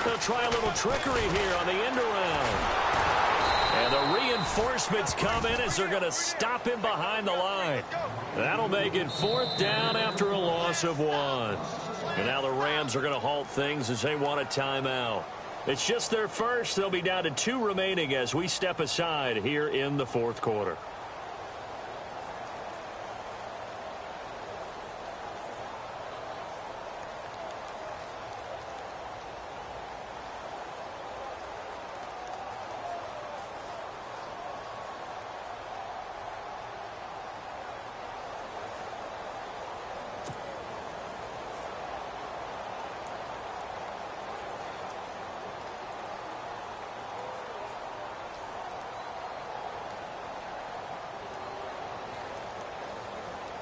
They'll try a little trickery here on the end around. And the reinforcements come in as they're going to stop him behind the line. That'll make it 4th down after a loss of 1. And now the Rams are going to halt things as they want a timeout. It's just their first. They'll be down to 2 remaining as we step aside here in the fourth quarter.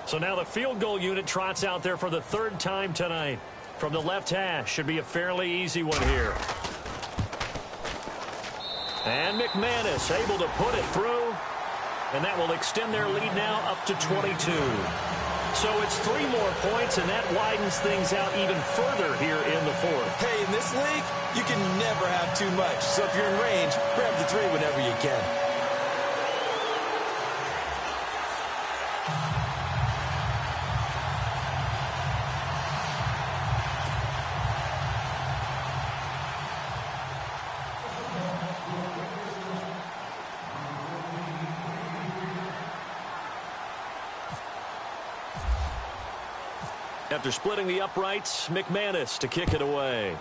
So now the field goal unit trots out there for the 3rd time tonight. From the left hash, should be a fairly easy one here. And McManus able to put it through. And that will extend their lead now up to 22. So it's 3 more points, and that widens things out even further here in the fourth. Hey, in this league, you can never have too much. So if you're in range, grab the 3 whenever you can. After splitting the uprights, McManus to kick it away.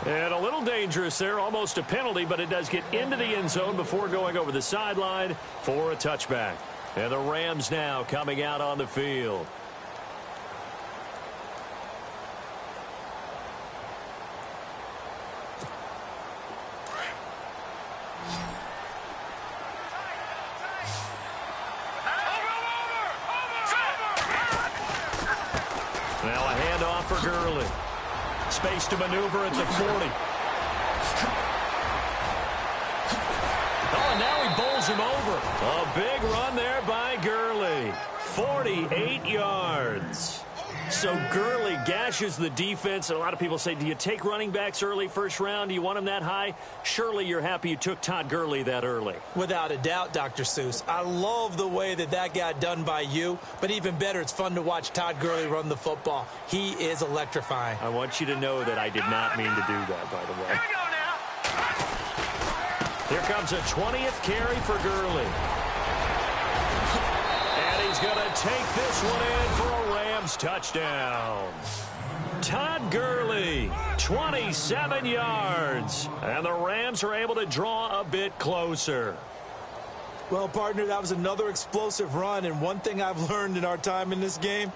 And a little dangerous there, almost a penalty, but it does get into the end zone before going over the sideline for a touchback. And the Rams now coming out on the field. Now a handoff for Gurley. Space to maneuver at the 40. Oh, and now he bowls him over. A big run there by Gurley. 48 yards. So Gurley gashes the defense. And a lot of people say, do you take running backs early first round? Do you want them that high? Surely you're happy you took Todd Gurley that early. Without a doubt, Dr. Seuss. I love the way that got done by you. But even better, it's fun to watch Todd Gurley run the football. He is electrifying. I want you to know that I did not mean to do that, by the way. Here we go now. Here comes a 20th carry for Gurley. And he's going to take this one in for a Rams touchdown. Todd Gurley, 27 yards. And the Rams are able to draw a bit closer. Well, partner, that was another explosive run. And one thing I've learned in our time in this game,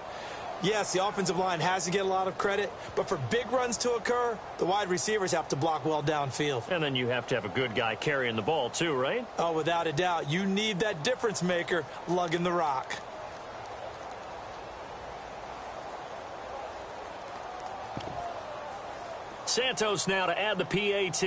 yes, the offensive line has to get a lot of credit, but for big runs to occur, the wide receivers have to block well downfield. And then you have to have a good guy carrying the ball too, right? Oh, without a doubt. You need that difference maker lugging the rock. Santos now to add the PAT.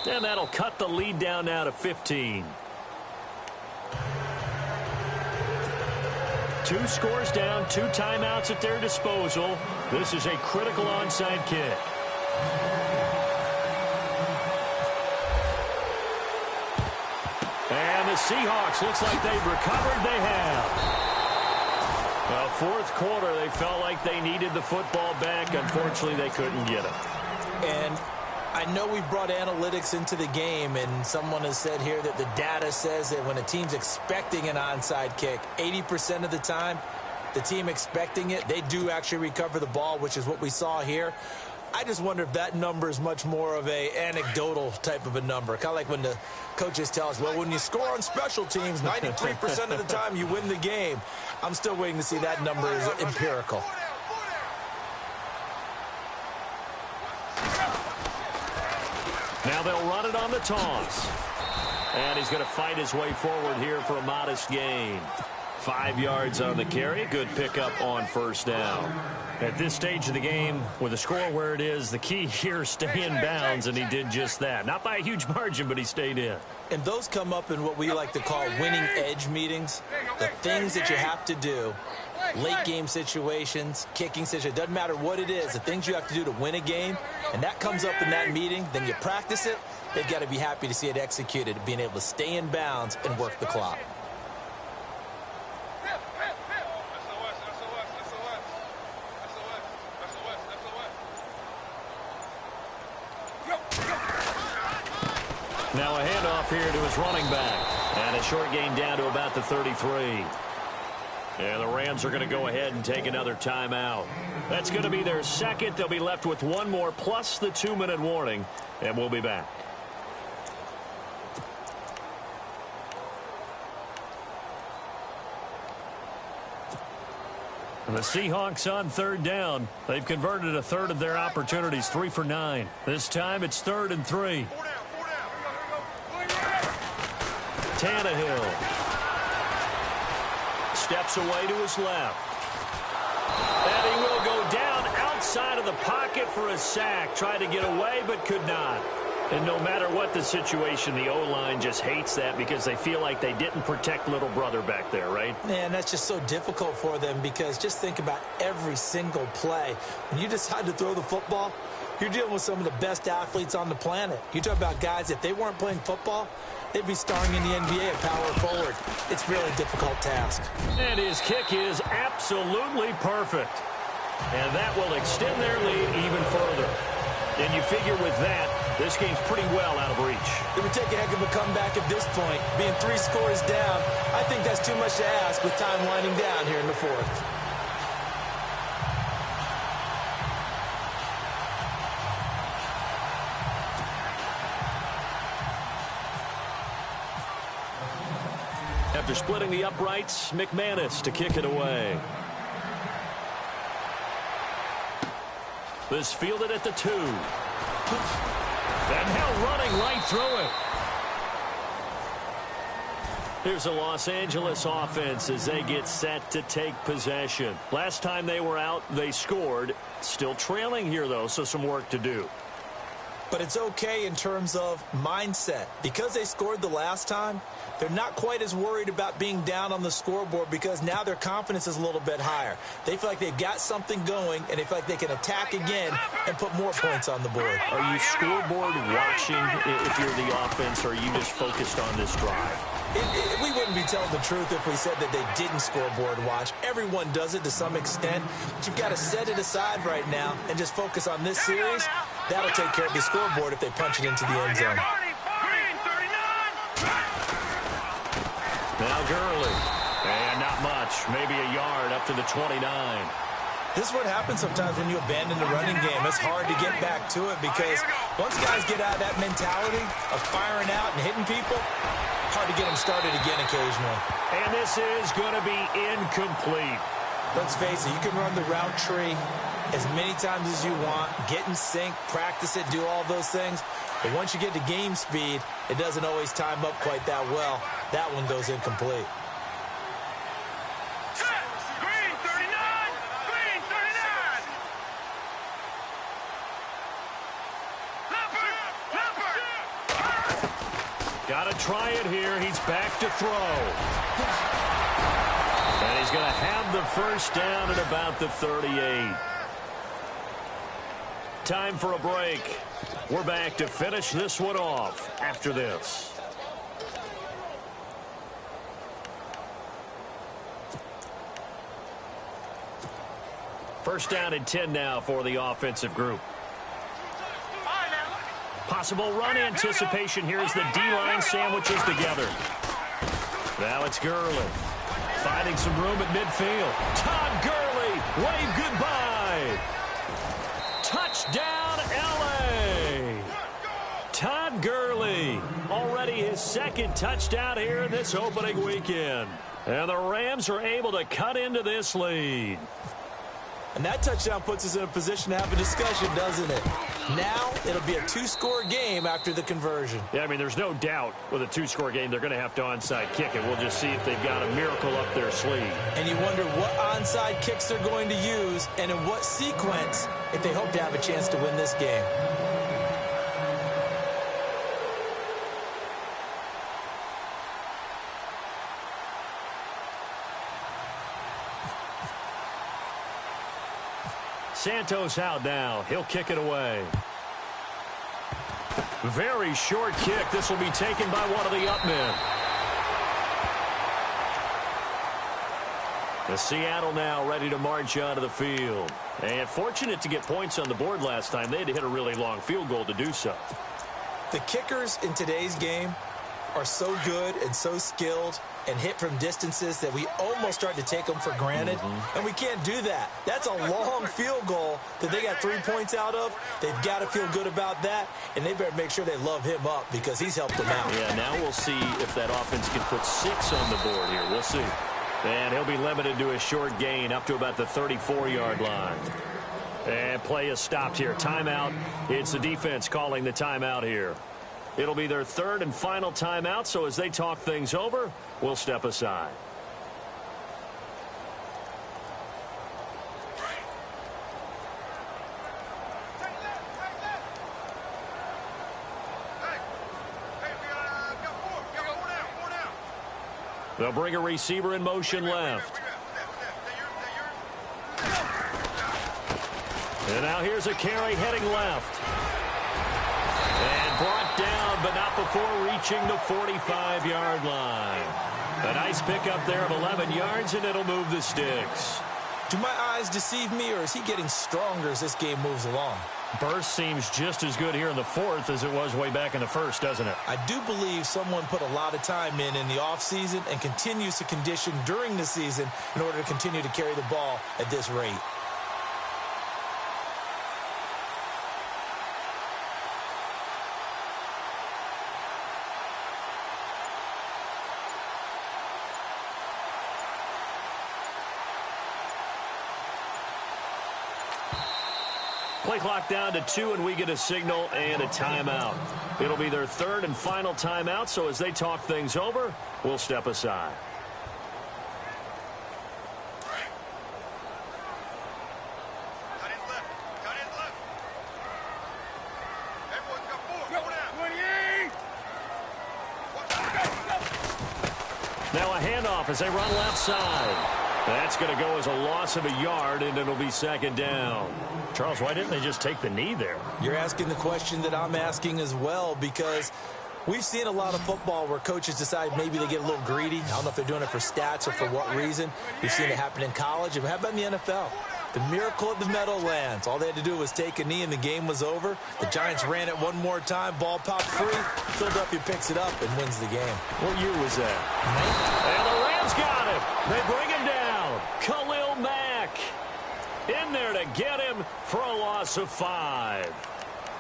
And that'll cut the lead down now to 15. 2 scores down, 2 timeouts at their disposal. This is a critical onside kick. And the Seahawks, looks like they've recovered. They have. Well, fourth quarter, they felt like they needed the football back. Unfortunately, they couldn't get it. And I know we brought analytics into the game, and someone has said here that the data says that when a team's expecting an onside kick, 80% of the time, the team expecting it, they do actually recover the ball, which is what we saw here. I just wonder if that number is much more of a anecdotal type of a number. Kind of like when the coaches tell us, well, when you score on special teams, 93% of the time you win the game. I'm still waiting to see that number is empirical. Now they'll run it on the toss. And he's going to fight his way forward here for a modest gain. 5 yards on the carry. Good pickup on first down. At this stage of the game, with the score where it is, the key here is stay in bounds, and he did just that. Not by a huge margin, but he stayed in. And those come up in what we like to call winning edge meetings. The things that you have to do, late game situations, kicking situations, doesn't matter what it is, the things you have to do to win a game, and that comes up in that meeting, then you practice it, they've got to be happy to see it executed, being able to stay in bounds and work the clock. Now a handoff here to his running back. And a short gain down to about the 33. And the Rams are going to go ahead and take another timeout. That's going to be their second. They'll be left with one more plus the 2-minute warning. And we'll be back. The Seahawks on third down. They've converted a third of their opportunities, 3 for 9. This time it's 3rd and 3. Tannehill steps away to his left. And he will go down outside of the pocket for a sack. Tried to get away, but could not. And no matter what the situation, the O-line just hates that because they feel like they didn't protect little brother back there, right? Man, that's just so difficult for them because just think about every single play. When you decide to throw the football, you're dealing with some of the best athletes on the planet. You talk about guys, if they weren't playing football, they'd be starring in the NBA at power forward. It's really a difficult task. And his kick is absolutely perfect. And that will extend their lead even further. And you figure with that, this game's pretty well out of reach. It would take a heck of a comeback at this point. Being 3 scores down, I think that's too much to ask with time winding down here in the fourth. After splitting the uprights, McManus to kick it away. This fielded at the 2. And now running right through it. Here's a Los Angeles offense as they get set to take possession. Last time they were out, they scored. Still trailing here, though, so some work to do. But it's okay in terms of mindset. Because they scored the last time, they're not quite as worried about being down on the scoreboard because now their confidence is a little bit higher. They feel like they've got something going, and they feel like they can attack again and put more points on the board. Are you scoreboard watching if you're the offense, or are you just focused on this drive? We wouldn't be telling the truth if we said that they didn't scoreboard watch. Everyone does it to some extent. But you've got to set it aside right now and just focus on this series. That'll take care of the scoreboard if they punch it into the end zone. Now Gurley. And not much. Maybe a yard up to the 29. This is what happens sometimes when you abandon the running game. It's hard to get back to it because once guys get out of that mentality of firing out and hitting people, hard to get them started again occasionally. And this is going to be incomplete. Let's face it, you can run the route tree as many times as you want, get in sync, practice it, do all those things. But once you get to game speed, it doesn't always time up quite that well. That one goes incomplete. Green 39! Green 39! Leopard! Got to try it here. He's back to throw. And he's going to have the first down at about the 38. Time for a break. We're back to finish this one off after this. First down and 10 now for the offensive group. Possible run anticipation here as the D-line sandwiches together. Now it's Gurley. Finding some room at midfield. Todd Gurley, wave goodbye. Touchdown, L.A. Todd Gurley, already his second touchdown here in this opening weekend. And the Rams are able to cut into this lead. And that touchdown puts us in a position to have a discussion, doesn't it? Now it'll be a 2-score game after the conversion. Yeah, I mean, there's no doubt with a 2-score game they're going to have to onside kick it. We'll just see if they've got a miracle up their sleeve. And you wonder what onside kicks they're going to use and in what sequence if they hope to have a chance to win this game. Santos out now. He'll kick it away. Very short kick. This will be taken by one of the up men. The Seattle now ready to march onto the field. And fortunate to get points on the board last time. They had to hit a really long field goal to do so. The kickers in today's game are so good and so skilled and hit from distances that we almost start to take them for granted. And we can't do that. That's a long field goal that they got 3 points out of. They've got to feel good about that, and they better make sure they love him up because he's helped them out. Yeah, now we'll see if that offense can put 6 on the board here. We'll see. And he'll be limited to a short gain up to about the 34-yard line. And play is stopped here. Timeout. It's the defense calling the timeout here. It'll be their third and final timeout, so as they talk things over, we'll step aside. They'll bring a receiver in motion left. And now here's a carry heading left. And brought down, but not before reaching the 45-yard line. A nice pickup there of 11 yards, and it'll move the sticks. Do my eyes deceive me, or is he getting stronger as this game moves along? Burst seems just as good here in the fourth as it was way back in the first, doesn't it? I do believe someone put a lot of time in the offseason and continues to condition during the season in order to continue to carry the ball at this rate. Play clock down to 2, and we get a signal and a timeout. It'll be their third and final timeout, so as they talk things over, we'll step aside. Cut in left. Cut in left. Everyone's got 4. Go down. 28. Now a handoff as they run left side. That's going to go as a loss of a yard, and it'll be second down. Charles, why didn't they just take the knee there? You're asking the question that I'm asking as well, because we've seen a lot of football where coaches decide maybe they get a little greedy. I don't know if they're doing it for stats or for what reason. We've seen it happen in college. And how about in the NFL? The miracle at the Meadowlands. All they had to do was take a knee and the game was over. The Giants ran it one more time. Ball popped free. Philadelphia picks it up and wins the game. What year was that? And the Rams got him. They bring him down. Khalil Mack in there to get him for a loss of 5.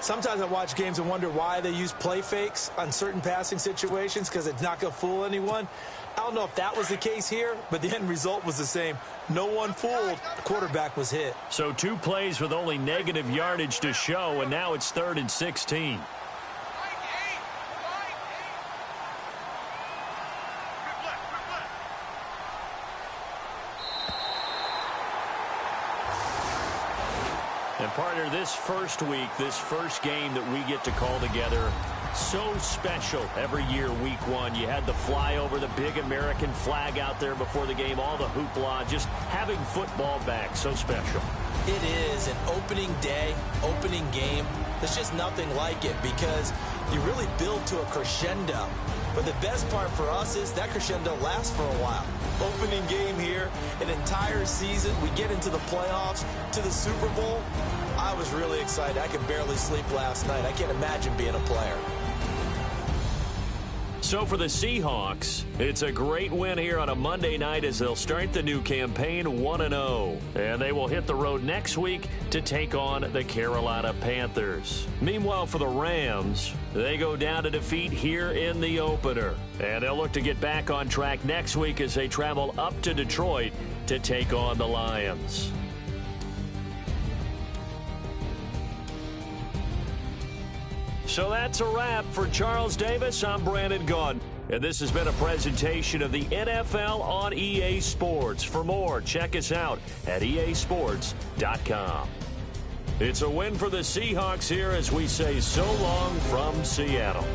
Sometimes I watch games and wonder why they use play fakes on certain passing situations, because it's not going to fool anyone. I don't know if that was the case here, but the end result was the same. No one fooled. The quarterback was hit. So 2 plays with only negative yardage to show, and now it's 3rd and 16. And partner, this first week, this first game that we get to call together, so special every year, week 1. You had the flyover, the big American flag out there before the game, all the hoopla, just having football back, so special. It is an opening day, opening game. There's just nothing like it because you really build to a crescendo. But the best part for us is that crescendo lasts for a while. Opening game here, an entire season. We get into the playoffs, to the Super Bowl. I was really excited. I could barely sleep last night. I can't imagine being a player. So for the Seahawks, it's a great win here on a Monday night as they'll start the new campaign 1-0. And they will hit the road next week to take on the Carolina Panthers. Meanwhile, for the Rams, they go down to defeat here in the opener. And they'll look to get back on track next week as they travel up to Detroit to take on the Lions. So that's a wrap. For Charles Davis, I'm Brandon Gaudin. And this has been a presentation of the NFL on EA Sports. For more, check us out at easports.com. It's a win for the Seahawks here as we say so long from Seattle.